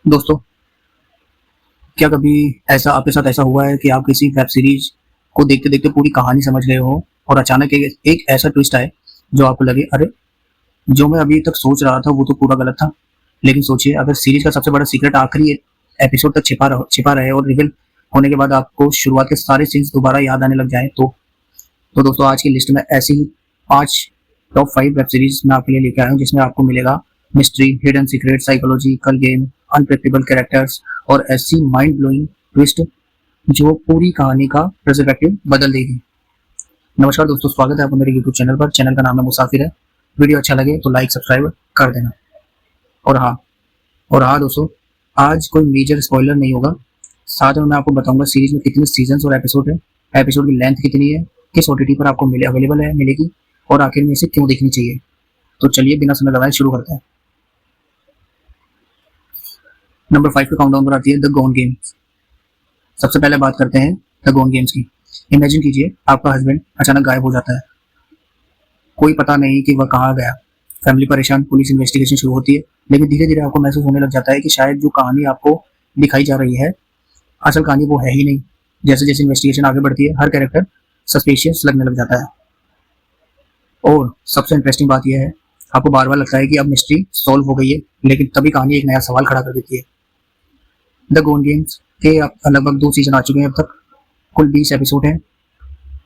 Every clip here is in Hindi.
दोस्तों, क्या कभी ऐसा आपके साथ ऐसा हुआ है कि आप किसी वेब सीरीज को देखते देखते पूरी कहानी समझ गए हो और अचानक एक ऐसा ट्विस्ट आए जो आपको लगे, अरे, जो मैं अभी तक सोच रहा था वो तो पूरा गलत था। लेकिन सोचिए, अगर सीरीज का सबसे बड़ा सीक्रेट आखिरी एपिसोड तक छिपा रहे और रिवील होने के बाद आपको शुरुआत के सारे सीन्स दोबारा याद आने लग जाए तो दोस्तों, आज की लिस्ट में ऐसी ही 5 टॉप 5 वेब सीरीज मैं आपके लिए लेके आया हूँ, जिसमें आपको मिलेगा mystery, hidden secret, psychological game, unpredictable characters और ऐसी माइंड ब्लोइंग ट्विस्ट जो पूरी कहानी का पर्सपेक्टिव बदल देगी। नमस्कार दोस्तों, स्वागत है आपका मेरे यूट्यूब चैनल पर। चैनल का नाम है मुसाफिर है। वीडियो अच्छा लगे तो लाइक सब्सक्राइब कर देना। और हाँ और हाँ दोस्तों, आज कोई मेजर स्पॉइलर नहीं होगा। साथ में मैं आपको बताऊंगा सीरीज में कितने सीजन और एपिसोड है, एपिसोड की लेंथ कितनी है, किस ओटीटी पर आपको मिलेगी और आखिर में इसे क्यों देखनी चाहिए। तो चलिए बिना समय लगाए शुरू करते हैं। नंबर 5 पे काउंटडाउन पर आती है द गोन गेम। सबसे पहले बात करते हैं द गोन गेम्स की। इमेजिन कीजिए, आपका हस्बैंड अचानक गायब हो जाता है। कोई पता नहीं कि वह कहाँ गया। फैमिली परेशान, पुलिस इन्वेस्टिगेशन शुरू होती है, लेकिन धीरे धीरे आपको महसूस होने लग जाता है कि शायद जो कहानी आपको दिखाई जा रही है, असल कहानी वो है ही नहीं। जैसे जैसे इन्वेस्टिगेशन आगे बढ़ती है, हर कैरेक्टर सस्पिशियस लगने लग जाता है। और सबसे इंटरेस्टिंग बात यह है, आपको बार बार लगता है कि अब मिस्ट्री सॉल्व हो गई है, लेकिन तभी कहानी एक नया सवाल खड़ा कर देती है। द गोन गेम्स के अब लगभग 2 सीजन आ चुके हैं अब तक। कुल 20 एपिसोड हैं।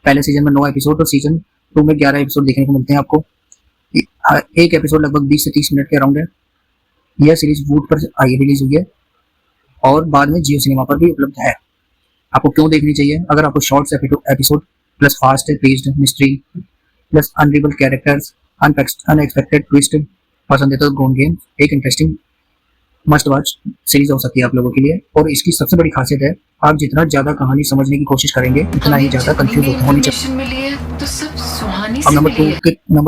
पहले सीजन में 9 एपिसोड और सीजन 2 में 11 एपिसोड देखने को मिलते हैं आपको। एक एपिसोड लगभग 20 से 30 मिनट के अराउंड है। यह सीरीज वूट पर रिलीज हुई है और बाद में जियो सिनेमा पर भी उपलब्ध है। आपको क्यों देखनी चाहिए? अगर आपको shorts episode plus fast paced mystery plus unreliable characters, unexpected twist पसंद है तो गोन गेम एक इंटरेस्टिंग मस्ट वॉच सीरीज हो सकती है आप लोगों के लिए। और इसकी सबसे बड़ी खासियत है, आप जितना ज्यादा कहानी समझने की कोशिश करेंगे उतना ही ज्यादा कंफ्यूज होनी चाहिए। अब नंबर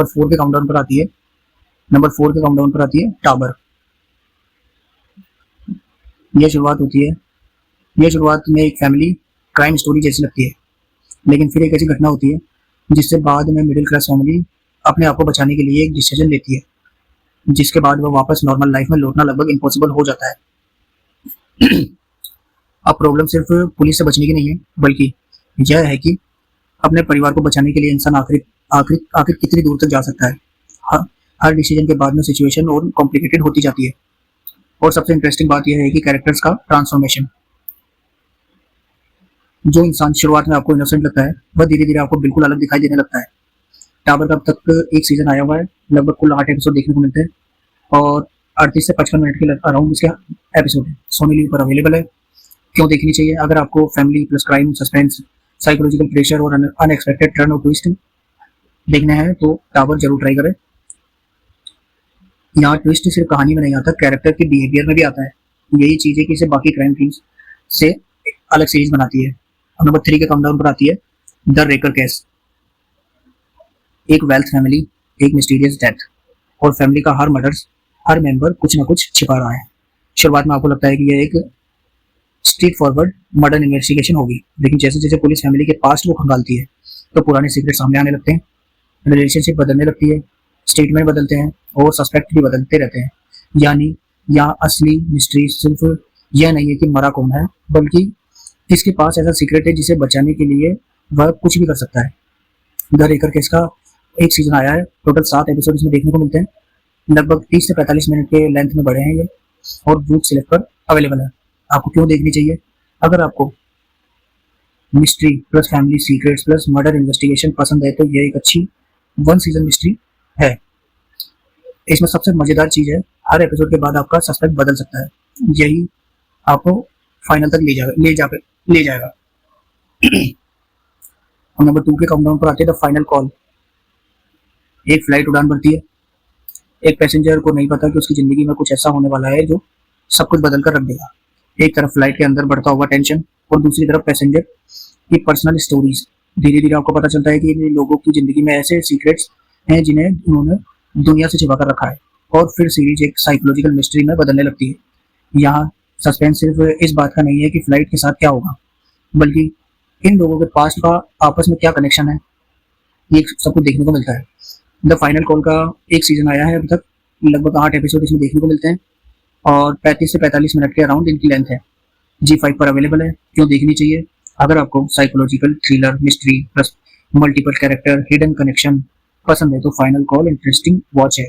4 के काउंटडाउन पर आती है टाबर। यह शुरुआत में एक फैमिली क्राइम स्टोरी जैसी लगती है, लेकिन फिर एक ऐसी घटना होती है जिससे बाद में मिडिल क्लास फैमिली अपने आप को बचाने के लिए एक डिसीजन लेती है, जिसके बाद वह वापस नॉर्मल लाइफ में लौटना लगभग इम्पॉसिबल हो जाता है। अब प्रॉब्लम सिर्फ पुलिस से बचने की नहीं है, बल्कि यह है कि अपने परिवार को बचाने के लिए इंसान आखिर आखिर आखिर कितनी दूर तक जा सकता है। हर डिसीजन के बाद में सिचुएशन और कॉम्प्लिकेटेड होती जाती है। और सबसे इंटरेस्टिंग बात यह है कि कैरेक्टर्स का ट्रांसफॉर्मेशन। जो इंसान शुरुआत में आपको इनोसेंट लगता है, वह धीरे धीरे आपको बिल्कुल अलग दिखाई देने लगता है। टावर का अब तक एक सीजन आया हुआ है, लगभग कुल 8 एपिसोड देखने को मिलते हैं और 38 से 55 मिनट के अराउंड इसके एपिसोड है। सोनी लिव पर अवेलेबल है। क्यों देखनी चाहिए? अगर आपको family plus crime, suspense, psychological pressure और अनएक्सपेक्टेड टर्न और ट्विस्ट देखने हैं तो टावर जरूर ट्राई करें। यहाँ ट्विस्ट सिर्फ कहानी में नहीं आता, कैरेक्टर के बिहेवियर में भी आता है। यही चीज है कि इसे बाकी क्राइम फिल्म से अलग सीरीज बनाती है। अब नंबर 3 के काउंटडाउन पर आती है द रेकर केस। एक वेल्थ फैमिली, एक मिस्टीरियस डेथ और फैमिली का हर मेंबर कुछ ना कुछ छिपा रहा है। शुरुआत में आपको लगता है कि यह एक स्ट्रीट फॉरवर्ड मर्डर इन्वेस्टिगेशन होगी, लेकिन जैसे जैसे पुलिस फैमिली के पास्ट को खंगालती है तो पुराने सीक्रेट सामने आने लगते हैं, रिलेशनशिप बदलने लगती है, स्टेटमेंट बदलते हैं और सस्पेक्ट भी बदलते रहते हैं। यानी यहाँ असली मिस्ट्री सिर्फ यह नहीं है कि मरा कौन है, बल्कि किसके पास ऐसा सीक्रेट है जिसे बचाने के लिए वह कुछ भी कर सकता है। द रेकर केस का एक सीजन आया है, टोटल 7 एपिसोड इसमें देखने को मिलते हैं। लगभग 30 से 45 मिनट के लेंथ में बड़े हैं ये और वूट सिलेक्ट पर अवेलेबल है। आपको क्यों देखनी चाहिए? अगर आपको mystery plus family secrets plus murder investigation पसंद है तो यह एक अच्छी 1 सीजन मिस्ट्री है। इसमें सबसे मजेदार चीज है, हर एपिसोड के बाद आपका सस्पेक्ट बदल सकता है। यही आपको फाइनल तक ले जाएगा। और नंबर 2 के काउंटडाउन पर आते हैं द फाइनल कॉल। एक फ्लाइट उड़ान भरती है। एक पैसेंजर को नहीं पता कि उसकी जिंदगी में कुछ ऐसा होने वाला है जो सब कुछ बदल कर रख देगा। एक तरफ फ्लाइट के अंदर बढ़ता हुआ टेंशन और दूसरी तरफ पैसेंजर की पर्सनल स्टोरीज। धीरे धीरे आपको पता चलता है कि इन लोगों की जिंदगी में ऐसे सीक्रेट्स हैं जिन्हें उन्होंने दुनिया से छिपा कर रखा है। और फिर सीरीज एक साइकोलॉजिकल मिस्ट्री में बदलने लगती है। यहाँ सस्पेंस सिर्फ इस बात का नहीं है कि फ्लाइट के साथ क्या होगा, बल्कि इन लोगों के पास्ट का आपस में क्या कनेक्शन है, ये सब कुछ देखने को मिलता है। द फाइनल कॉल का एक सीजन आया है अभी तक, लगभग 8 एपिसोड इसमें देखने को मिलते हैं और 35 से 45 मिनट के अराउंड इनकी लेंथ है। G5 पर अवेलेबल है। क्यों देखनी चाहिए? अगर आपको psychological thriller, mystery plus multiple character, hidden connection पसंद है तो फाइनल कॉल इंटरेस्टिंग वॉच है,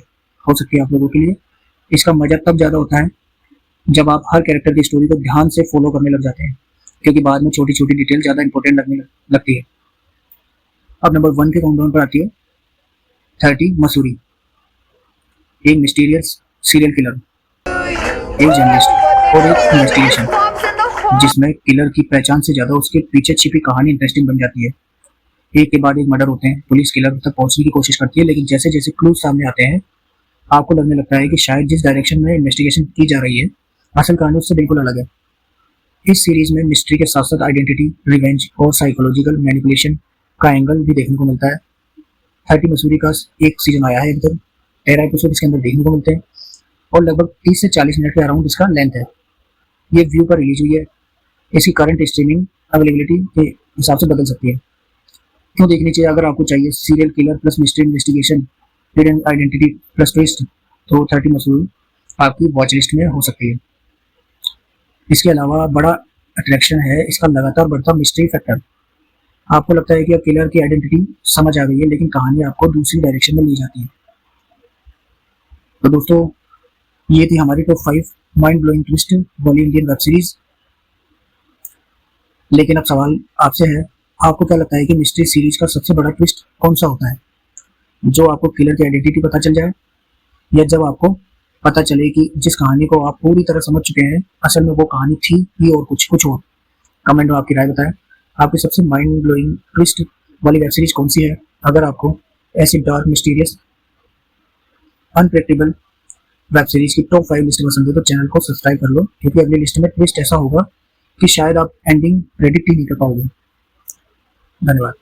हो सकती है आप लोगों के लिए। इसका मजा तब ज़्यादा होता है जब आप हर कैरेक्टर की स्टोरी को ध्यान से फॉलो करने लग जाते हैं, क्योंकि बाद में छोटी छोटी डिटेल ज़्यादा इंपॉर्टेंट लगने लगती है। अब नंबर 1 के काउंटडाउन पर आती है 30 मसूरी। एक मिस्टीरियस सीरियल किलर, एक जर्नलिस्ट और एक इन्वेस्टिगेशन, जिसमें किलर की पहचान से ज़्यादा उसके पीछे छिपी कहानी इंटरेस्टिंग बन जाती है। एक के बाद एक मर्डर होते हैं, पुलिस किलर तक पहुंचने की कोशिश करती है, लेकिन जैसे जैसे क्लूज सामने आते हैं आपको लगने लगता है कि शायद जिस डायरेक्शन में इन्वेस्टिगेशन की जा रही है असल कहानी उससे बिल्कुल अलग है। इस सीरीज में मिस्ट्री के साथ साथ आइडेंटिटी, रिवेंज और साइकोलॉजिकल मैनिपुलेशन का एंगल भी देखने को मिलता है। 30 मसूरी का एक सीजन आया है, एकदम 13 एपिसोड इसके अंदर देखने को मिलते हैं और लगभग 30 से 40 मिनट के अराउंड इसका लेंथ है। ये व्यू पर रिलीज हुई है। इसकी करंट स्ट्रीमिंग अवेलेबिलिटी के हिसाब से बदल सकती है। क्यों देखनी चाहिए? अगर आपको चाहिए serial killer plus mystery investigation, hidden identity plus twist, तो 30 मसूरी आपकी वॉच लिस्ट में हो सकती है। इसके अलावा बड़ा अट्रैक्शन है इसका लगातार बढ़ता मिस्ट्री फैक्टर। आपको लगता है कि अब किलर की आइडेंटिटी समझ आ गई है, लेकिन कहानी आपको दूसरी डायरेक्शन में ले जाती है। तो दोस्तों, ये थी हमारी टॉप 5 माइंड ब्लोइंग ट्विस्ट वाली इंडियन वेब सीरीज। लेकिन अब सवाल आपसे है, आपको क्या लगता है कि मिस्ट्री सीरीज का सबसे बड़ा ट्विस्ट कौन सा होता है? जो आपको किलर की आइडेंटिटी पता चल जाए, या जब आपको पता चले कि जिस कहानी को आप पूरी तरह समझ चुके हैं असल में वो कहानी थी ही और कुछ और? कमेंट में आपकी राय बताएं। आपकी सबसे माइंड ब्लोइंग ट्विस्ट वाली वेब सीरीज कौन सी है? अगर आपको ऐसी dark, mysterious, unpredictable web series की टॉप 5 लिस्ट पसंद है तो चैनल को सब्सक्राइब कर लो, क्योंकि अगली लिस्ट में ट्विस्ट ऐसा होगा कि शायद आप एंडिंग प्रेडिक्ट ही नहीं कर पाओगे। धन्यवाद।